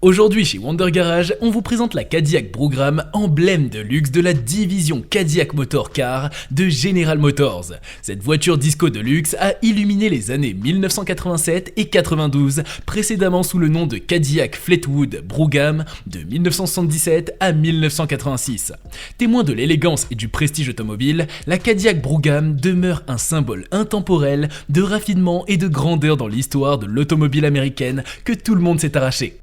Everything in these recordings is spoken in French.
Aujourd'hui chez Wonder Garage, on vous présente la Cadillac Brougham, emblème de luxe de la division Cadillac Motor Car de General Motors. Cette voiture disco de luxe a illuminé les années 1987 et 92, précédemment sous le nom de Cadillac Fleetwood Brougham de 1977 à 1986. Témoin de l'élégance et du prestige automobile, la Cadillac Brougham demeure un symbole intemporel de raffinement et de grandeur dans l'histoire de l'automobile américaine que tout le monde s'est arraché.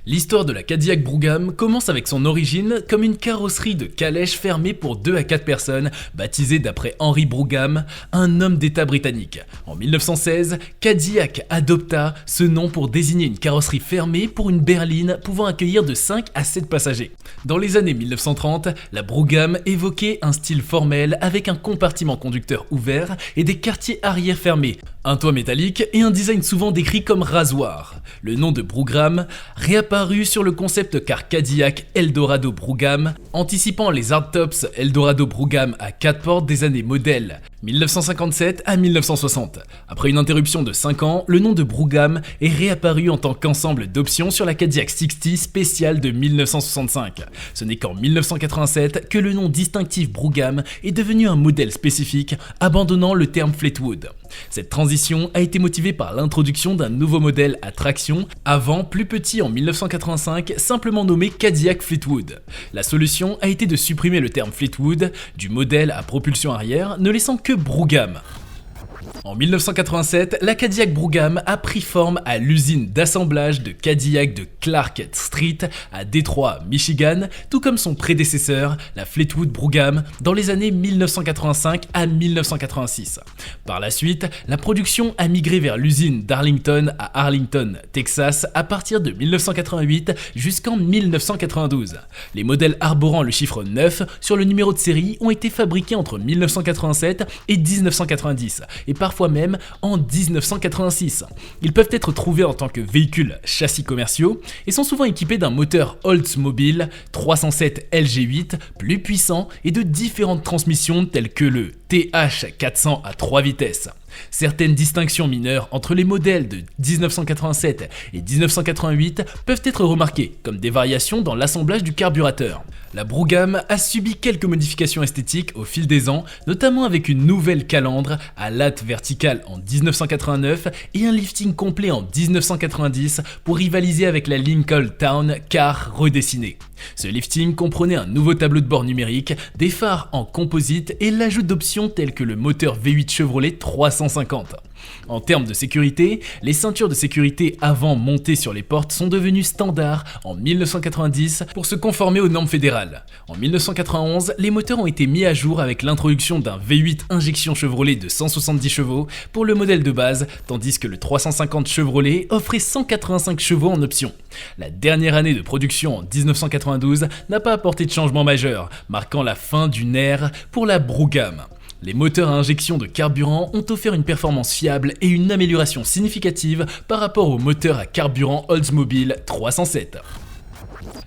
L'histoire de la Cadillac Brougham commence avec son origine comme une carrosserie de calèche fermée pour 2 à 4 personnes, baptisée d'après Henry Brougham, un homme d'État britannique. En 1916, Cadillac adopta ce nom pour désigner une carrosserie fermée pour une berline pouvant accueillir de 5 à 7 passagers. Dans les années 1930, la Brougham évoquait un style formel avec un compartiment conducteur ouvert et des quartiers arrière fermés, un toit métallique et un design souvent décrit comme rasoir. Le nom de Brougham réapparaît sur le concept car Cadillac Eldorado Brougham, anticipant les hardtops Eldorado Brougham à 4 portes des années modèles 1957 à 1960. Après une interruption de 5 ans, le nom de Brougham est réapparu en tant qu'ensemble d'options sur la Cadillac 60 spéciale de 1965. Ce n'est qu'en 1987 que le nom distinctif Brougham est devenu un modèle spécifique, abandonnant le terme Fleetwood. Cette transition a été motivée par l'introduction d'un nouveau modèle à traction, avant plus petit en 1985, simplement nommé Cadillac Fleetwood. La solution a été de supprimer le terme Fleetwood du modèle à propulsion arrière, ne laissant que Brougham. En 1987, la Cadillac Brougham a pris forme à l'usine d'assemblage de Cadillac de Clark Street à Détroit, Michigan, tout comme son prédécesseur, la Fleetwood Brougham, dans les années 1985 à 1986. Par la suite, la production a migré vers l'usine d'Arlington à Arlington, Texas, à partir de 1988 jusqu'en 1992. Les modèles arborant le chiffre 9 sur le numéro de série ont été fabriqués entre 1987 et 1990, et parfois même en 1986. Ils peuvent être trouvés en tant que véhicules châssis commerciaux et sont souvent équipés d'un moteur Oldsmobile 307 LG8 plus puissant et de différentes transmissions telles que le TH400 à 3 vitesses. Certaines distinctions mineures entre les modèles de 1987 et 1988 peuvent être remarquées, comme des variations dans l'assemblage du carburateur. La Brougham a subi quelques modifications esthétiques au fil des ans, notamment avec une nouvelle calandre à latte verticale en 1989 et un lifting complet en 1990 pour rivaliser avec la Lincoln Town Car redessinée. Ce lifting comprenait un nouveau tableau de bord numérique, des phares en composite et l'ajout d'options telles que le moteur V8 Chevrolet 350. En termes de sécurité, les ceintures de sécurité avant montées sur les portes sont devenues standards en 1990 pour se conformer aux normes fédérales. En 1991, les moteurs ont été mis à jour avec l'introduction d'un V8 injection Chevrolet de 170 chevaux pour le modèle de base, tandis que le 350 Chevrolet offrait 185 chevaux en option. La dernière année de production en 1992 n'a pas apporté de changement majeur, marquant la fin d'une ère pour la Brougham. Les moteurs à injection de carburant ont offert une performance fiable et une amélioration significative par rapport aux moteurs à carburant Oldsmobile 307.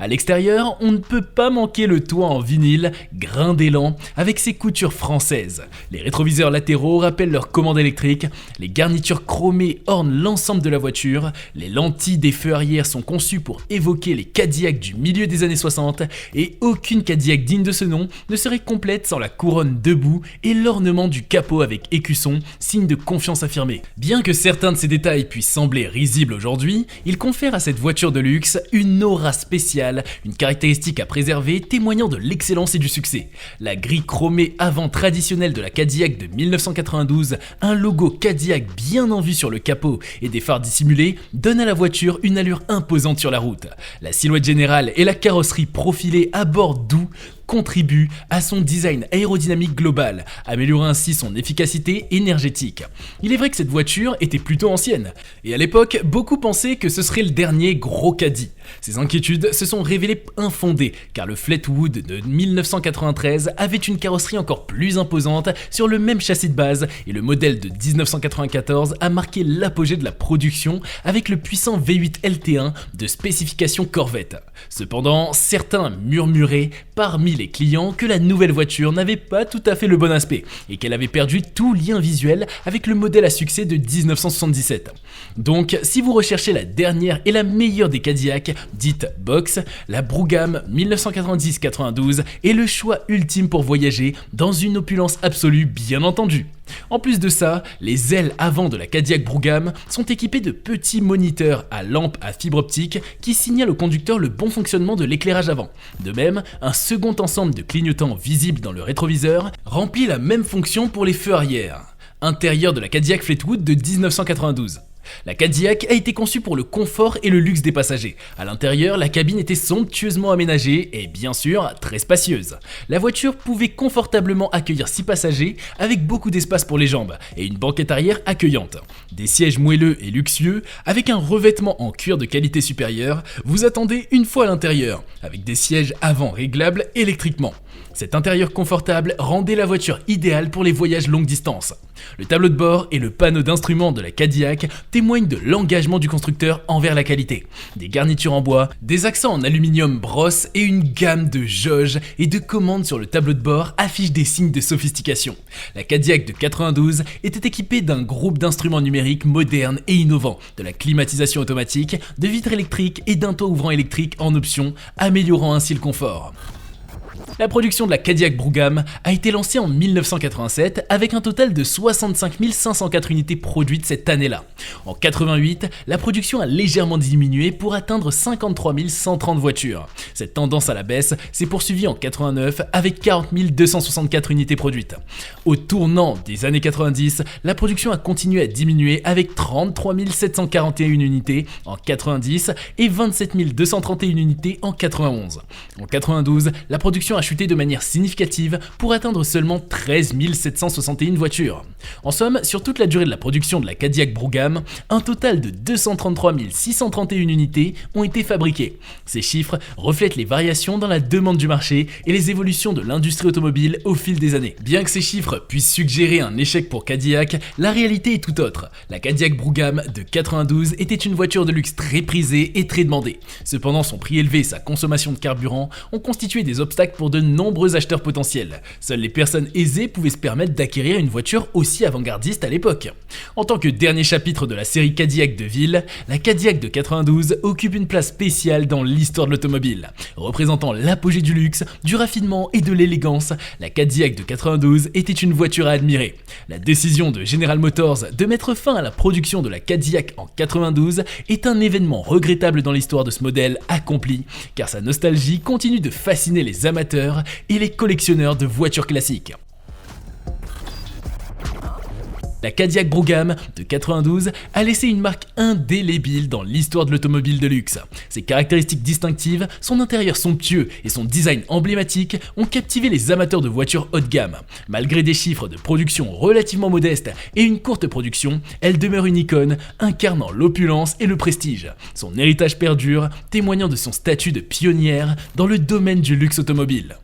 À l'extérieur, on ne peut pas manquer le toit en vinyle, grain d'élan, avec ses coutures françaises. Les rétroviseurs latéraux rappellent leur commande électrique, les garnitures chromées ornent l'ensemble de la voiture, les lentilles des feux arrière sont conçues pour évoquer les Cadillacs du milieu des années 60, et aucune Cadillac digne de ce nom ne serait complète sans la couronne debout et l'ornement du capot avec écusson, signe de confiance affirmée. Bien que certains de ces détails puissent sembler risibles aujourd'hui, ils confèrent à cette voiture de luxe une aura spéciale, une caractéristique à préserver témoignant de l'excellence et du succès. La grille chromée avant traditionnelle de la Cadillac de 1992, un logo Cadillac bien en vue sur le capot et des phares dissimulés donnent à la voiture une allure imposante sur la route. La silhouette générale et la carrosserie profilée à bord doux contribue à son design aérodynamique global, améliorant ainsi son efficacité énergétique. Il est vrai que cette voiture était plutôt ancienne, et à l'époque, beaucoup pensaient que ce serait le dernier gros caddie. Ces inquiétudes se sont révélées infondées, car le Fleetwood de 1993 avait une carrosserie encore plus imposante sur le même châssis de base, et le modèle de 1994 a marqué l'apogée de la production avec le puissant V8 LT1 de spécification Corvette. Cependant, certains murmuraient parmi les clients que la nouvelle voiture n'avait pas tout à fait le bon aspect et qu'elle avait perdu tout lien visuel avec le modèle à succès de 1977. Donc, si vous recherchez la dernière et la meilleure des Cadillac, dite box, la Brougham 1990-92 est le choix ultime pour voyager dans une opulence absolue, bien entendu. En plus de ça, les ailes avant de la Cadillac Brougham sont équipées de petits moniteurs à lampe à fibre optique qui signalent au conducteur le bon fonctionnement de l'éclairage avant. De même, un second ensemble de clignotants visibles dans le rétroviseur remplit la même fonction pour les feux arrière. Intérieur de la Cadillac Fleetwood de 1992. La Cadillac a été conçue pour le confort et le luxe des passagers. À l'intérieur, la cabine était somptueusement aménagée et bien sûr très spacieuse. La voiture pouvait confortablement accueillir 6 passagers avec beaucoup d'espace pour les jambes et une banquette arrière accueillante. Des sièges moelleux et luxueux avec un revêtement en cuir de qualité supérieure vous attendez une fois à l'intérieur avec des sièges avant réglables électriquement. Cet intérieur confortable rendait la voiture idéale pour les voyages longue distance. Le tableau de bord et le panneau d'instruments de la Cadillac témoignent de l'engagement du constructeur envers la qualité. Des garnitures en bois, des accents en aluminium brosse et une gamme de jauges et de commandes sur le tableau de bord affichent des signes de sophistication. La Cadillac de 92 était équipée d'un groupe d'instruments numériques modernes et innovants, de la climatisation automatique, de vitres électriques et d'un toit ouvrant électrique en option, améliorant ainsi le confort. La production de la Cadillac Brougham a été lancée en 1987 avec un total de 65 504 unités produites cette année-là. En 88, la production a légèrement diminué pour atteindre 53 130 voitures. Cette tendance à la baisse s'est poursuivie en 89 avec 40 264 unités produites. Au tournant des années 90, la production a continué à diminuer avec 33 741 unités en 90 et 27 231 unités en 91. En 92, la production a chuté de manière significative pour atteindre seulement 13 761 voitures. En somme, sur toute la durée de la production de la Cadillac Brougham, un total de 233 631 unités ont été fabriquées. Ces chiffres reflètent les variations dans la demande du marché et les évolutions de l'industrie automobile au fil des années. Bien que ces chiffres puissent suggérer un échec pour Cadillac, la réalité est tout autre. La Cadillac Brougham de 92 était une voiture de luxe très prisée et très demandée. Cependant, son prix élevé et sa consommation de carburant ont constitué des obstacles pour de nombreux acheteurs potentiels. Seules les personnes aisées pouvaient se permettre d'acquérir une voiture aussi avant-gardiste à l'époque. En tant que dernier chapitre de la série Cadillac de ville, la Cadillac de 92 occupe une place spéciale dans l'histoire de l'automobile. Représentant l'apogée du luxe, du raffinement et de l'élégance, la Cadillac de 92 était une voiture à admirer. La décision de General Motors de mettre fin à la production de la Cadillac en 92 est un événement regrettable dans l'histoire de ce modèle accompli, car sa nostalgie continue de fasciner les amateurs et les collectionneurs de voitures classiques. La Cadillac Brougham de 92 a laissé une marque indélébile dans l'histoire de l'automobile de luxe. Ses caractéristiques distinctives, son intérieur somptueux et son design emblématique ont captivé les amateurs de voitures haut de gamme. Malgré des chiffres de production relativement modestes et une courte production, elle demeure une icône incarnant l'opulence et le prestige. Son héritage perdure, témoignant de son statut de pionnière dans le domaine du luxe automobile.